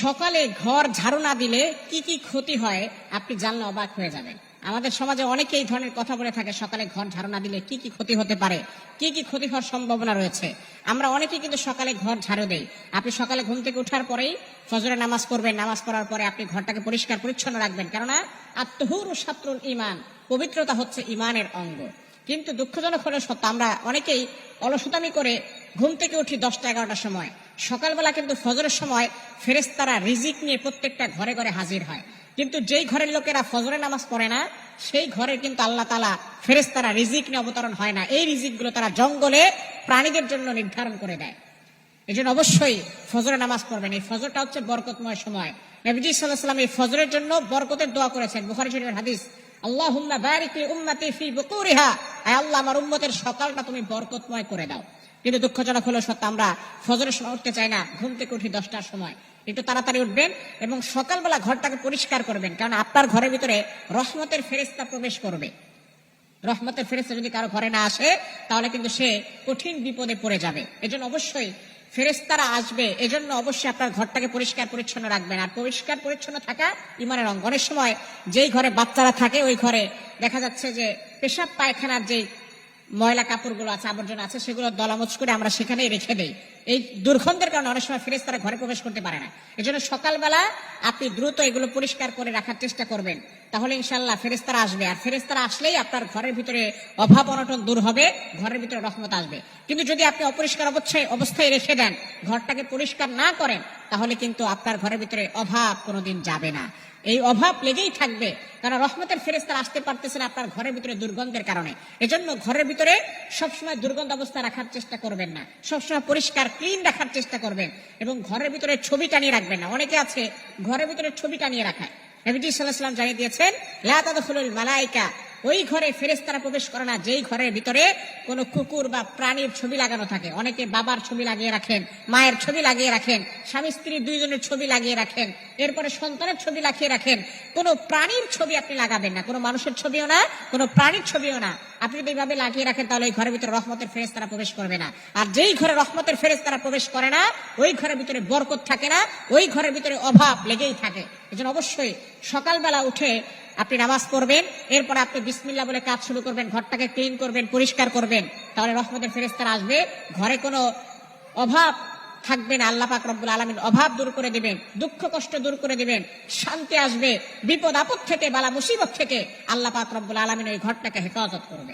সকালে ঘর ঝাড়ু না দিলে কি কি ক্ষতি হয় আপনি জানলে অবাক হয়ে যাবেন। আমাদের সমাজে অনেকে এই ধরনের কথা বলে থাকে, সকালে ঘর ঝাড়ু না দিলে কি কি ক্ষতি হতে পারে, কি কি ক্ষতি হওয়ার সম্ভাবনা রয়েছে। আমরা অনেকেই কিন্তু সকালে ঘর ঝাড়ু দেই। আপনি সকালে ঘুম থেকে ওঠার পরেই ফজরের নামাজ পড়বেন, নামাজ পড়ার পরে আপনি ঘরটাকে পরিষ্কার পরিচ্ছন্ন রাখবেন, কেননা আত্মহুর শাত্রুল ঈমান, পবিত্রতা হচ্ছে ঈমানের অঙ্গ। কিন্তু দুঃখজনক হলে সত্য, আমরা অনেকেই অলসতামি করে ঘুম থেকে উঠি 10টা-11টার সময়। সকালবেলা কিন্তু ফজরের সময় ফেরেশতারা রিজিক নিয়ে প্রত্যেকটা ঘরে ঘরে হাজির হয়, কিন্তু যেই ঘরের লোকেরা ফজরের নামাজ পড়ে না সেই ঘরে কিন্তু আল্লাহ তাআলা ফেরেশতারা রিজিক নিয়ে অবতরণ হয় না। এই রিজিকগুলো তারা জঙ্গলে প্রাণীদের জন্য নির্ধারণ করে দেয়। এই জন্য অবশ্যই ফজরের নামাজ পড়বেন। এই ফজরটা হচ্ছে বরকতময় সময়। নবীজি সাল্লাল্লাহু আলাইহি ওয়াসাল্লাম এই ফজরের জন্য বরকতের দোয়া করেছেন, বুখারী শরীফের হাদিস। আল্লাহুম্মা বারিক লি উম্মতি ফি বুকুরিহা, আয় আল্লাহ আমার উম্মতের সকালটা তুমি বরকতময় করে দাও। কিন্তু দুঃখজনক হলো সত্য, আমরা ফজরের সময় উঠতে চাই না, ঘুম থেকে উঠি 10টার সময়। একটু তাড়াতাড়ি উঠবেন এবং সকালবেলা ঘরটাকে পরিষ্কার করবেন, কারণ আপনার ঘরের ভিতরে রহমতের ফেরেশতা প্রবেশ করবে। রহমতের ফেরেশতা যদি কারো ঘরে না আসে তাহলে কিন্তু সে কঠিন বিপদে পড়ে যাবে। এজন্য অবশ্যই ফেরেশতারা আসবে, এজন্য অবশ্যই আপনার ঘরটাকে পরিষ্কার পরিচ্ছন্ন রাখবেন। আর পরিষ্কার পরিচ্ছন্ন থাকা ঈমানের অঙ্গ। অনেক সময় যেই ঘরে বাচ্চারা থাকে ওই ঘরে দেখা যাচ্ছে যে পেশাব পায়খানার যে ময়লা কাপড়গুলো আছে, আবর্জনা আছে, সেগুলো দলামোচ করে আমরা সেখানেই রেখে দেই। এই দুর্গন্ধের কারণে অনেক সময় ফেরেশতারা ঘরে প্রবেশ করতে পারে না। এজন্য সকালবেলা আপনি দ্রুত এগুলো পরিষ্কার করে রাখার চেষ্টা করবেন, তাহলে ইনশাআল্লাহ ফেরেশতারা আসবে। আর ফেরেশতারা আসলেই আপনার ঘরের ভিতরে অভাব অনটন দূর হবে, ঘরের ভিতরে রহমত আসবে। কিন্তু যদি আপনি অপরিষ্কার অবস্থায় রেখে দেন, ঘরটাকে পরিষ্কার না করেন, তাহলে কিন্তু আপনার ঘরের ভিতরে অভাব কোনোদিন যাবে না। এই অভাব লেগেই থাকবে, কারণ রহমতের ফেরেশতারা আসতে পারতেছে না আপনার ঘরের ভিতরে দুর্গন্ধের কারণে। এজন্য ঘরের ভিতরে সবসময় দুর্গন্ধ অবস্থা রাখার চেষ্টা করবেন না, সবসময় পরিষ্কার ক্লিন রাখার চেষ্টা করবেন এবং ঘরের ভিতরে ছবি টানিয়ে রাখবেন না। অনেকে আছে ঘরের ভিতরে ছবি টানিয়ে রাখায়। নবীজি সাল্লাল্লাহু আলাইহি ওয়াসাল্লাম জানিয়ে দিয়েছেন, লা তাদখুলুল মালায়েকা, ওই ঘরে ফেরেশতারা প্রবেশ করে না যেই ঘরের ভিতরে কোনো কুকুর বা প্রাণীর ছবি লাগানো থাকে। অনেকে বাবার ছবি লাগিয়ে রাখেন, মায়ের ছবি লাগিয়ে রাখেন, স্বামী স্ত্রী দুইজনের ছবি লাগিয়ে রাখেন, এরপরে সন্তানের ছবি লাগিয়ে রাখেন। কোনো প্রাণীর ছবি আপনি লাগাবেন না, কোনো মানুষের ছবিও না, কোনো প্রাণীর ছবিও না। আপনি যদি এইভাবে লাগিয়ে রাখেন তাহলে ওই ঘরের ভিতরে রহমতের ফেরেশতারা প্রবেশ করবে না। আর যেই ঘরে রহমতের ফেরেশতারা প্রবেশ করে না ওই ঘরের ভিতরে বরকত থাকে না, ওই ঘরের ভিতরে অভাব লেগেই থাকে। এজন্য অবশ্যই সকালবেলা উঠে আপনি নামাজ পড়বেন, এরপর আপনি বিসমিল্লাহ বলে কাজ শুরু করবেন, ঘরটাকে ক্লিন করবেন, পরিষ্কার করবেন, তাহলে রহমতের ফেরেশতারা আসবে, ঘরে কোনো অভাব থাকবে না। আল্লাহ পাক রব্বুল আলামিন অভাব দূর করে দিবেন, দুঃখ কষ্ট দূর করে দিবেন, শান্তি আসবে, বিপদ আপদ থেকে, বালা মুসিবত থেকে আল্লাহ পাক রব্বুল আলামিন ওই ঘরটাকে হেফাজত করবে।